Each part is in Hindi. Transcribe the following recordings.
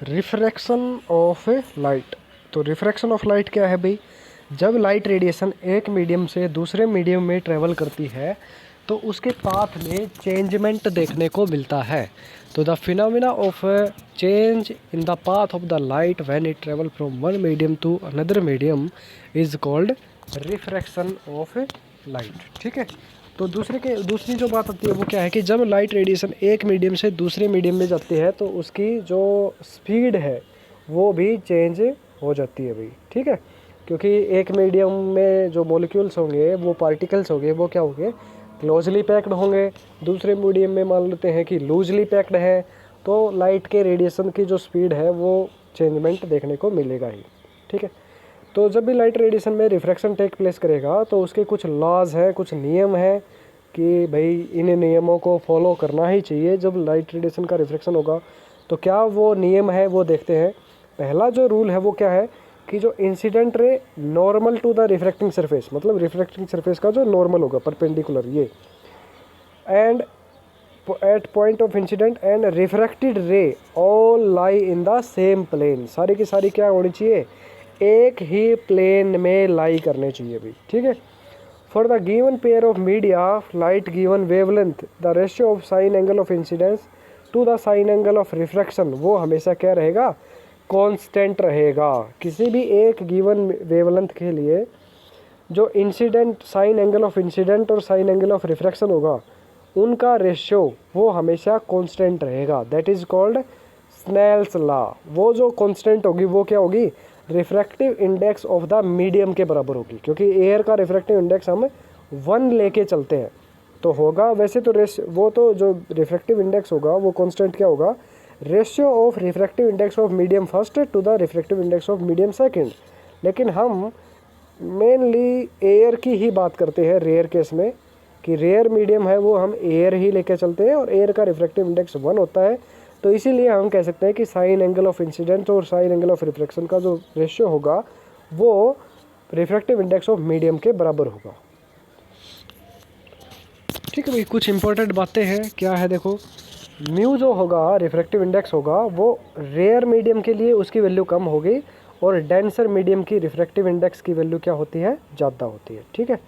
Refraction of light. तो रिफ्रैक्शन ऑफ लाइट क्या है भाई? जब लाइट रेडिएशन एक मीडियम से दूसरे मीडियम में ट्रेवल करती है तो उसके पाथ में चेंजमेंट देखने को मिलता है। तो the phenomena of change in the path of the light when it travel from one medium to another medium is called refraction of light. ठीक है। तो दूसरी जो बात आती है वो क्या है कि जब लाइट रेडिएशन एक मीडियम से दूसरे मीडियम में जाती है तो उसकी जो स्पीड है वो भी चेंज हो जाती है भाई। ठीक है। क्योंकि एक मीडियम में जो मॉलिक्यूल्स होंगे वो पार्टिकल्स होंगे वो क्या होंगे, क्लोजली पैक्ड होंगे। दूसरे मीडियम में मान लेते हैं कि लूजली पैक्ड है, तो लाइट के रेडिएशन की जो स्पीड है वो चेंजमेंट देखने को मिलेगा ही। ठीक है। तो जब भी लाइट रेडिएशन में रिफ्रैक्शन टेक प्लेस करेगा तो उसके कुछ लॉज हैं, कुछ नियम हैं कि भाई इन नियमों को फॉलो करना ही चाहिए जब लाइट रेडिएशन का रिफ्रैक्शन होगा। तो क्या वो नियम है वो देखते हैं। पहला जो रूल है वो क्या है कि जो incident ray normal to the refracting surface, मतलब रिफ्रैक्टिंग सरफेस का जो नॉर्मल होगा परपेंडिकुलर ये, and at point of incident and refracted ray all lie in the same plane. सारी की सारी क्या होनी चाहिए, एक ही प्लेन में लाई करने चाहिए भाई। ठीक है। For the given pair of media light given wavelength the ratio of sine angle of incidence to the sine angle of refraction वो हमेशा क्या रहेगा, कांस्टेंट रहेगा। किसी भी एक गिवन वेवलेंथ के लिए जो incident sine angle of incidence और साइन एंगल ऑफ रिफ्रैक्शन होगा उनका रेशियो वो हमेशा कांस्टेंट रहेगा। That is called Snell's law. वो जो कांस्टेंट होगी वो क्या होगी, refractive index of the medium के बराबर होगी। क्योंकि एयर का रिफ्रैक्टिव इंडेक्स हम 1 लेके चलते हैं तो होगा वैसे तो वो तो जो रिफ्रैक्टिव इंडेक्स होगा वो कांस्टेंट क्या होगा, ratio of refractive index of medium first to the refractive index of medium second. लेकिन हम मेनली एयर की ही बात करते हैं रेयर केस में, कि रेयर मीडियम है वो हम एयर ही लेके चलते हैं और एयर का रिफ्रैक्टिव इंडेक्स 1 होता है। तो इसीलिए हम कह सकते हैं कि साइन एंगल ऑफ इंसिडेंट और साइन एंगल ऑफ रिफ्रैक्शन का जो रेशियो होगा वो रिफ्रैक्टिव इंडेक्स ऑफ मीडियम के बराबर होगा। ठीक है भाई। कुछ इंपॉर्टेंट बातें हैं, क्या है देखो, म्यू जो होगा रिफ्रैक्टिव इंडेक्स होगा वो रेयर मीडियम के लिए उसकी वैल्यू कम होगी और डेंसर मीडियम की रिफ्रैक्टिव इंडेक्स की वैल्यू क्या होती है, ज़्यादा होती है। ठीक है।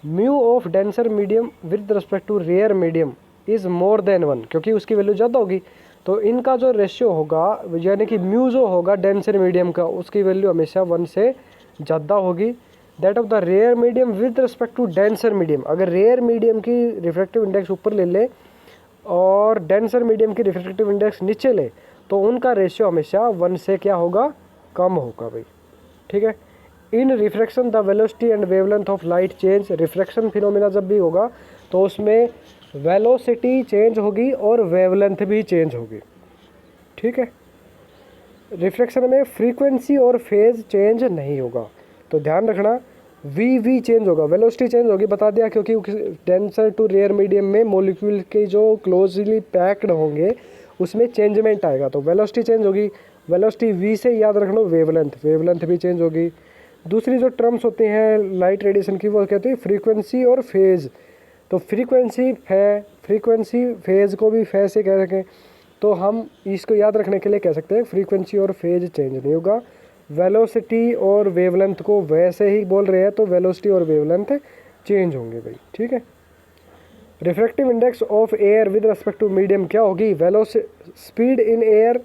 Mu of denser medium with respect to rare medium is more than 1, क्योंकि उसकी वैल्यू ज़्यादा होगी। तो इनका जो रेशियो होगा यानी कि म्यू जो होगा डेंसर मीडियम का उसकी वैल्यू हमेशा 1 से ज़्यादा होगी। That of the rare medium with respect to denser medium, अगर रेयर मीडियम की रिफ्रैक्टिव इंडेक्स ऊपर ले ले और डेंसर मीडियम की रिफ्रैक्टिव इंडेक्स नीचे ले तो उनका रेशियो हमेशा 1 से क्या होगा, कम होगा भाई। ठीक है। In refraction the velocity and wavelength of light change. Refraction phenomena जब भी होगा तो उसमें वेलोसिटी चेंज होगी और वेवलेंथ भी चेंज होगी। ठीक है। रिफ्रैक्शन में फ्रीक्वेंसी और फेज चेंज नहीं होगा। तो ध्यान रखना, वी चेंज होगा, वेलोसिटी चेंज होगी बता दिया, क्योंकि डेंसर टू रेयर मीडियम में मॉलिक्यूल के जो क्लोजली पैक्ड होंगे उसमें चेंजमेंट आएगा तो वेलोसिटी चेंज होगी। वेलोसिटी वी से याद रख लो वेवलेंथ भी चेंज होगी। दूसरी जो टर्म्स होती हैं लाइट रेडिएशन की वो कहते हैं फ्रीक्वेंसी और फेज। तो फ्रीक्वेंसी फेज को भी फे से कह सकें तो हम इसको याद रखने के लिए कह सकते हैं फ्रीक्वेंसी और फेज चेंज नहीं होगा। वेलोसिटी और वेवलेंथ को वैसे ही बोल रहे हैं तो वेलोसिटी और वेवलेंथ चेंज होंगे भाई। ठीक है। Refractive index of air with respect to medium क्या होगी, स्पीड इन एयर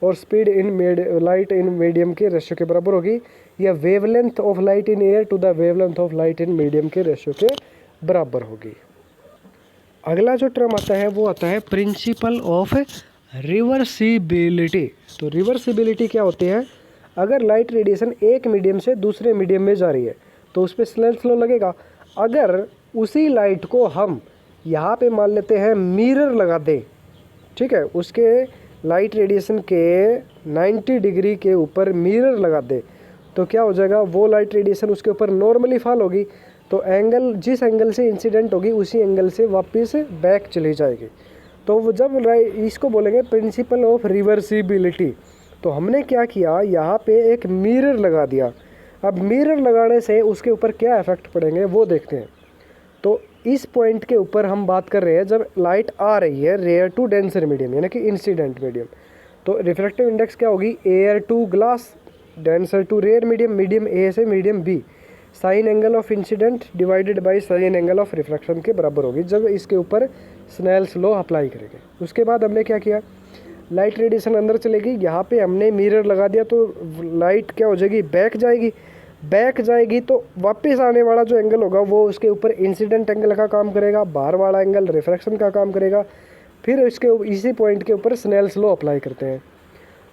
और speed in light in medium के रेशियो के बराबर होगी, या wavelength of light in air to the wavelength of light in medium के रेशियो के बराबर होगी। अगला जो टर्म आता है वो आता है प्रिंसिपल ऑफ रिवर्सिबिलिटी। तो रिवर्सिबिलिटी क्या होती है, अगर लाइट रेडिएशन एक मीडियम से दूसरे मीडियम में जा रही है तो उस पर स्नेल्स लॉ लगेगा। अगर उसी लाइट को हम यहाँ पे मान लेते हैं मिरर लगा दें, ठीक है, उसके लाइट रेडिएशन के 90 डिग्री के ऊपर मिरर लगा दे तो क्या हो जाएगा, वो लाइट रेडिएशन उसके ऊपर नॉर्मली फॉल होगी तो एंगल जिस एंगल से इंसिडेंट होगी उसी एंगल से वापस बैक चली जाएगी। तो वो जब इसको बोलेंगे प्रिंसिपल ऑफ रिवर्सिबिलिटी। तो हमने क्या किया, यहाँ पे एक मिरर लगा दिया। अब मिरर लगाने से उसके ऊपर क्या इफेक्ट पड़ेंगे वो देखते हैं। तो इस पॉइंट के ऊपर हम बात कर रहे हैं जब लाइट आ रही है रेयर टू डेंसर मीडियम यानी कि इंसिडेंट मीडियम। तो रिफ्रैक्टिव इंडेक्स क्या होगी, air to glass, denser to rare medium, medium A से medium B, sine angle of incident divided by sine angle of refraction के बराबर होगी जब इसके ऊपर स्नेल्स लॉ अप्लाई करेंगे। उसके बाद हमने क्या किया, लाइट रेडिएशन अंदर चलेगी, यहाँ पे हमने मिरर लगा दिया तो लाइट क्या हो जाएगी, बैक जाएगी। बैक जाएगी तो वापस आने वाला जो एंगल होगा वो उसके ऊपर इंसिडेंट एंगल का काम करेगा, बाहर वाला एंगल रिफ्रैक्शन का काम करेगा। फिर इसके इसी पॉइंट के ऊपर स्नेल्स लॉ अप्लाई करते हैं।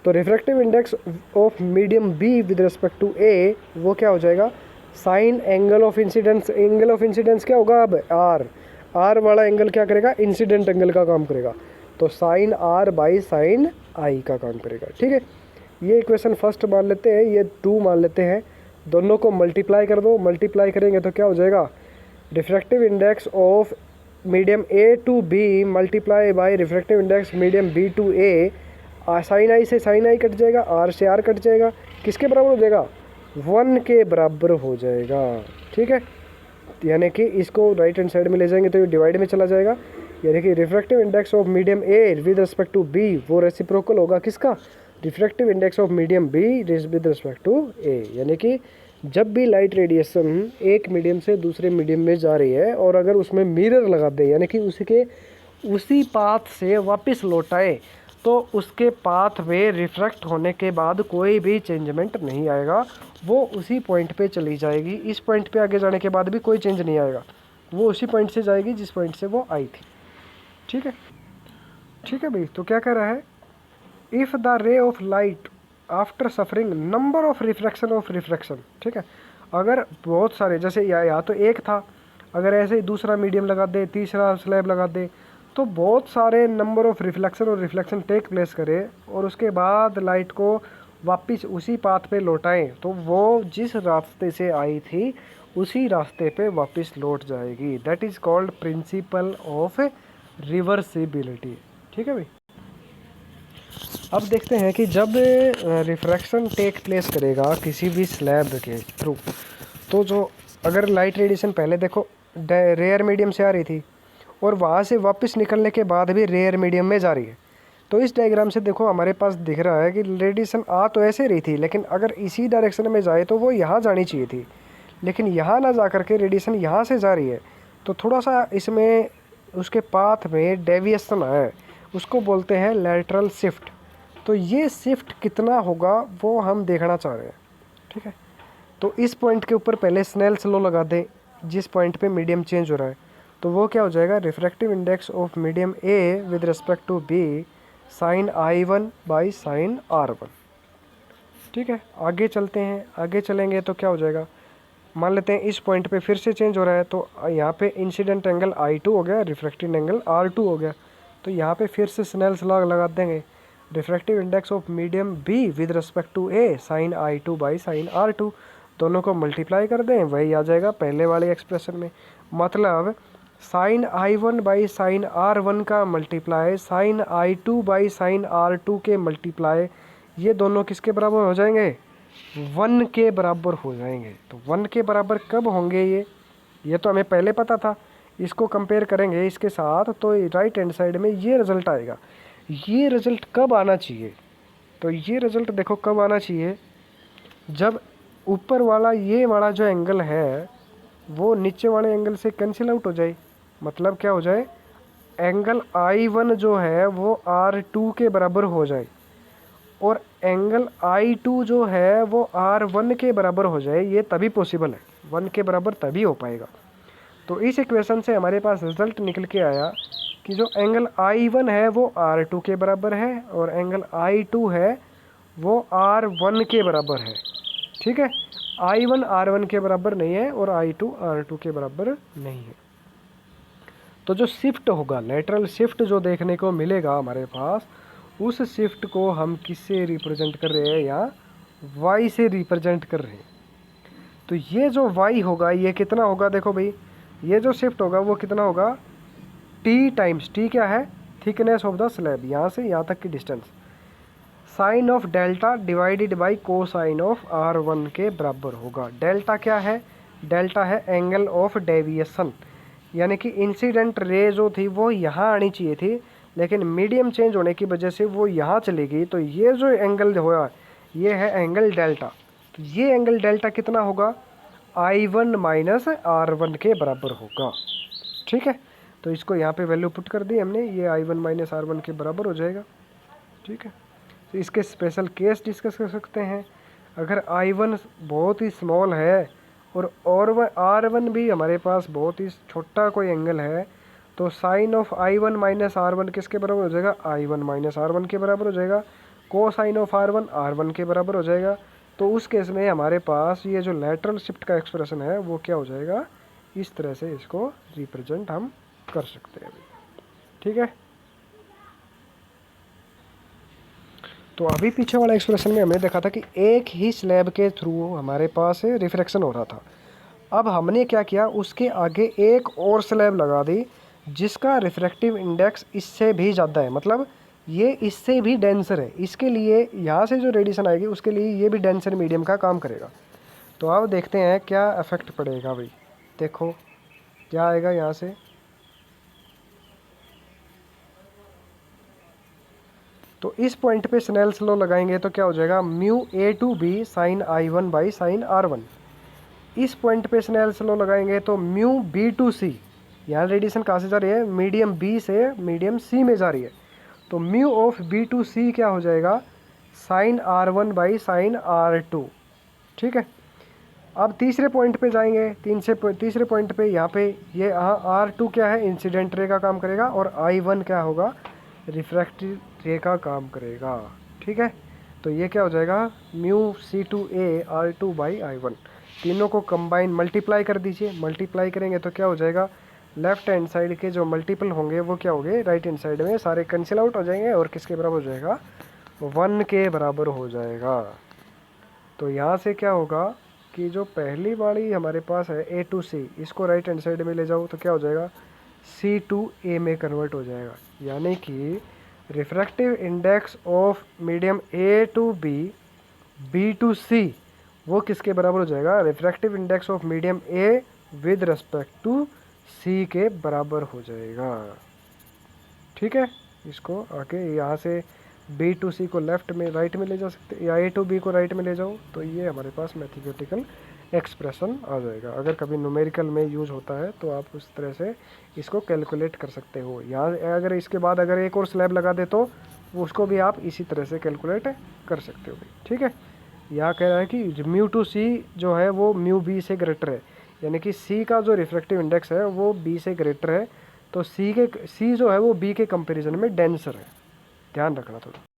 तो refractive index of medium B with respect to A वो क्या हो जाएगा, sine angle of incidence. Angle of incidence क्या होगा, अब आर वाला एंगल क्या करेगा, इंसिडेंट एंगल का काम करेगा, तो साइन आर बाई साइन आई का काम करेगा। ठीक है, ये इक्वेशन फर्स्ट मान लेते हैं, ये 2 मान लेते हैं, दोनों को मल्टीप्लाई कर दो। मल्टीप्लाई करेंगे तो क्या हो जाएगा, refractive index of medium A to B multiply by refractive index medium B to A, sine I से साइन आई कट जाएगा, आर से आर कट जाएगा, किसके बराबर हो जाएगा, 1 के बराबर हो जाएगा। ठीक है, यानी कि इसको राइट हैंड साइड में ले जाएंगे तो ये डिवाइड में चला जाएगा, यानी कि refractive index of medium A with respect to B वो रेसिप्रोकल होगा किसका, refractive index of medium B with respect to A. यानी कि जब भी लाइट रेडिएशन एक मीडियम से दूसरे मीडियम में जा रही है और अगर उसमें मिरर लगा दे, यानी कि उसी पाथ से वापस लौटाए, तो उसके पाथ में रिफ्रैक्ट होने के बाद कोई भी चेंजमेंट नहीं आएगा, वो उसी पॉइंट पे चली जाएगी। इस पॉइंट पे आगे जाने के बाद भी कोई चेंज नहीं आएगा, वो उसी पॉइंट से जाएगी जिस पॉइंट से वो आई थी। ठीक है, ठीक है भाई। तो क्या कह रहा है, if the ray of light after suffering number of refraction. ठीक है, अगर बहुत सारे, जैसे या तो एक था, अगर ऐसे ही दूसरा मीडियम लगा दे, तीसरा स्लैब लगा दे, तो बहुत सारे नंबर ऑफ रिफ्लेक्शन और रिफ्लेक्शन टेक प्लेस करे और उसके बाद लाइट को वापस उसी पाथ पे लौटाएं, तो वो जिस रास्ते से आई थी उसी रास्ते पे वापस लौट जाएगी। That is called principle of reversibility. ठीक है भाई। अब देखते हैं कि जब रिफ्रैक्शन टेक प्लेस करेगा किसी भी स्लैब के थ्रू, तो जो अगर लाइट रेडिएशन पहले देखो रेयर मीडियम से आ रही थी और वहाँ से वापस निकलने के बाद भी रेयर मीडियम में जा रही है, तो इस डायग्राम से देखो हमारे पास दिख रहा है कि रेडिएशन आ तो ऐसे रही थी, लेकिन अगर इसी डायरेक्शन में जाए तो वो यहाँ जानी चाहिए थी, लेकिन यहाँ ना जा करके रेडिएशन यहाँ से जा रही है, तो थोड़ा सा इसमें उसके पाथ में डेविएशन है, उसको बोलते हैं लैटरल शिफ्ट। तो ये शिफ्ट कितना होगा वो हम देखना चाह रहे हैं। ठीक है, तो इस पॉइंट के ऊपर पहले स्नेल्स लॉ लगा दें, जिस पॉइंट पे मीडियम चेंज हो रहा है, तो वो क्या हो जाएगा, refractive index of medium A with respect to B sine I1 by sine R1। ठीक है, आगे चलते हैं, आगे चलेंगे तो क्या हो जाएगा, मान लेते हैं इस पॉइंट पे फिर से चेंज हो रहा है, तो यहाँ पे इंसिडेंट एंगल I2 हो गया, रिफ्रैक्टिव एंगल R2 हो गया, तो यहाँ पे फिर से स्नेल्स लॉ लगा देंगे, refractive index of medium B with respect to A sine I2 by sine R2, दोनों को मल्टीप्लाई कर दें, वही आ जाएगा पहले वाले एक्सप्रेशन में। मतलब sign I1 by sine R1 का multiply sign I2 by sine R2 के मल्टीप्लाई, ये दोनों किसके बराबर हो जाएंगे, 1 के बराबर हो जाएंगे। तो 1 के बराबर कब होंगे ये तो हमें पहले पता था, इसको कंपेयर करेंगे इसके साथ तो राइट हैंड साइड में ये रिज़ल्ट आएगा। ये रिज़ल्ट कब आना चाहिए, तो ये रिज़ल्ट देखो कब आना चाहिए, जब ऊपर वाला ये वाला जो एंगल है वो नीचे वाले एंगल से कैंसिल आउट हो जाए। मतलब क्या हो जाए, एंगल I1 जो है वो R2 के बराबर हो जाए और एंगल I2 जो है वो R1 के बराबर हो जाए। ये तभी पॉसिबल है, 1 के बराबर तभी हो पाएगा। तो इस इक्वेशन से हमारे पास रिजल्ट निकल के आया कि जो एंगल I1 है वो R2 के बराबर है और एंगल I2 है वो R1 के बराबर है। ठीक है, I1 R1 के बराबर नहीं है और I2 R2 के बराबर नहीं है। तो जो शिफ्ट होगा, लेटरल शिफ्ट जो देखने को मिलेगा हमारे पास, उस शिफ्ट को हम किससे रिप्रेजेंट कर रहे हैं, या y से रिप्रेजेंट कर रहे हैं। तो ये जो y होगा ये कितना होगा, देखो भाई ये जो शिफ्ट होगा वो कितना होगा, t टाइम्स, t क्या है, थिकनेस ऑफ द स्लैब, यहाँ से यहाँ तक की distance, sine of delta divided by cosine of R1 के बराबर होगा। डेल्टा क्या है, डेल्टा है एंगल ऑफ डेविएशन, यानी कि इंसिडेंट रे जो थी वो यहाँ आनी चाहिए थी, लेकिन मीडियम चेंज होने की वजह से वो यहाँ चली गई, तो ये जो एंगल हुआ ये है एंगल डेल्टा। तो ये एंगल डेल्टा कितना होगा, I1 माइनस R1 के बराबर होगा। ठीक है, तो इसको यहाँ पे वैल्यू पुट कर दी हमने, ये I1 माइनस R1 के बराबर हो जाएगा। ठीक है, तो इसके स्पेशल केस डिस्कस कर सकते हैं। अगर I1 बहुत ही स्मॉल है और R1 भी हमारे पास बहुत ही छोटा कोई एंगल है, तो sign of I1 minus R1 किसके बराबर हो जाएगा, I1 माइनस R1 के बराबर हो जाएगा। कोसाइन ऑफ R1 R1 के बराबर हो जाएगा। तो उस केस में हमारे पास ये जो लेटरल शिफ्ट का एक्सप्रेशन है वो क्या हो जाएगा, इस तरह से इसको रिप्रेजेंट हम कर सकते हैं। ठीक है, तो अभी पीछे वाला एक्सप्रेशन में हमने देखा था कि एक ही स्लैब के थ्रू हमारे पास रिफ्रैक्शन हो रहा था। अब हमने क्या किया, उसके आगे एक और स्लैब लगा दी जिसका रिफ्रैक्टिव इंडेक्स इससे भी ज़्यादा है, मतलब ये इससे भी डेंसर है। इसके लिए यहाँ से जो रेडिएशन आएगी उसके लिए ये भी डेंसर मीडियम का काम करेगा। तो अब देखते हैं क्या इफेक्ट पड़ेगा भाई। देखो क्या आएगा यहाँ से, तो इस पॉइंट पे स्नेल्स लॉ लगाएंगे तो क्या हो जाएगा, mu A2B sign I1 by sine R1। इस पॉइंट पे स्नेल्स लॉ लगाएंगे तो म्यू B2C, यहाँ रेडिएशन कहाँ से जा रही है, मीडियम B से मीडियम C में जा रही है, तो म्यू ऑफ B2C क्या हो जाएगा, sign R1 by sine R2। ठीक है, अब तीसरे पॉइंट पे जाएंगे, तीसरे पॉइंट पे यहाँ पे ये R2 क्या है, इंसिडेंट रे का काम करेगा, और I1 क्या होगा, रिफ्रैक्टिव रे का काम करेगा। ठीक है, तो ये क्या हो जाएगा, mu C2A R2 by I1। तीनों को कंबाइन मल्टीप्लाई कर दीजिए, मल्टीप्लाई करेंगे तो क्या हो जाएगा, लेफ्ट हैंड साइड के जो मल्टीपल होंगे वो क्या होंगे, राइट हैंड साइड में सारे कैंसिल आउट हो जाएंगे और किसके बराबर हो जाएगा, 1 के बराबर हो जाएगा। तो यहाँ से क्या होगा कि जो पहली वाली हमारे पास है A2C, इसको राइट हैंड साइड में ले जाओ तो क्या हो जाएगा, C2A में कन्वर्ट हो जाएगा। यानी कि refractive index of medium A2B B2C वो किसके बराबर हो जाएगा, refractive index of medium A with respect to C के बराबर हो जाएगा। ठीक है, इसको आके यहाँ से B2C को लेफ्ट में राइट में ले जा सकते, या A2B को राइट में ले जाओ तो ये हमारे पास मैथमेटिकल एक्सप्रेशन आ जाएगा। अगर कभी न्यूमेरिकल में यूज़ होता है तो आप उस तरह से इसको कैलकुलेट कर सकते हो। यहाँ अगर इसके बाद अगर एक और स्लैब लगा दे तो उसको भी आप इसी तरह से कैलकुलेट कर सकते हो। ठीक है, यहाँ कह रहा है कि म्यू टू सी जो है वो म्यू बी से ग्रेटर है, यानी कि सी का जो रिफ्रैक्टिव इंडेक्स है वो बी से ग्रेटर है, तो सी जो है वो बी के कंपैरिजन में डेंसर है। ध्यान रखना थोड़ा।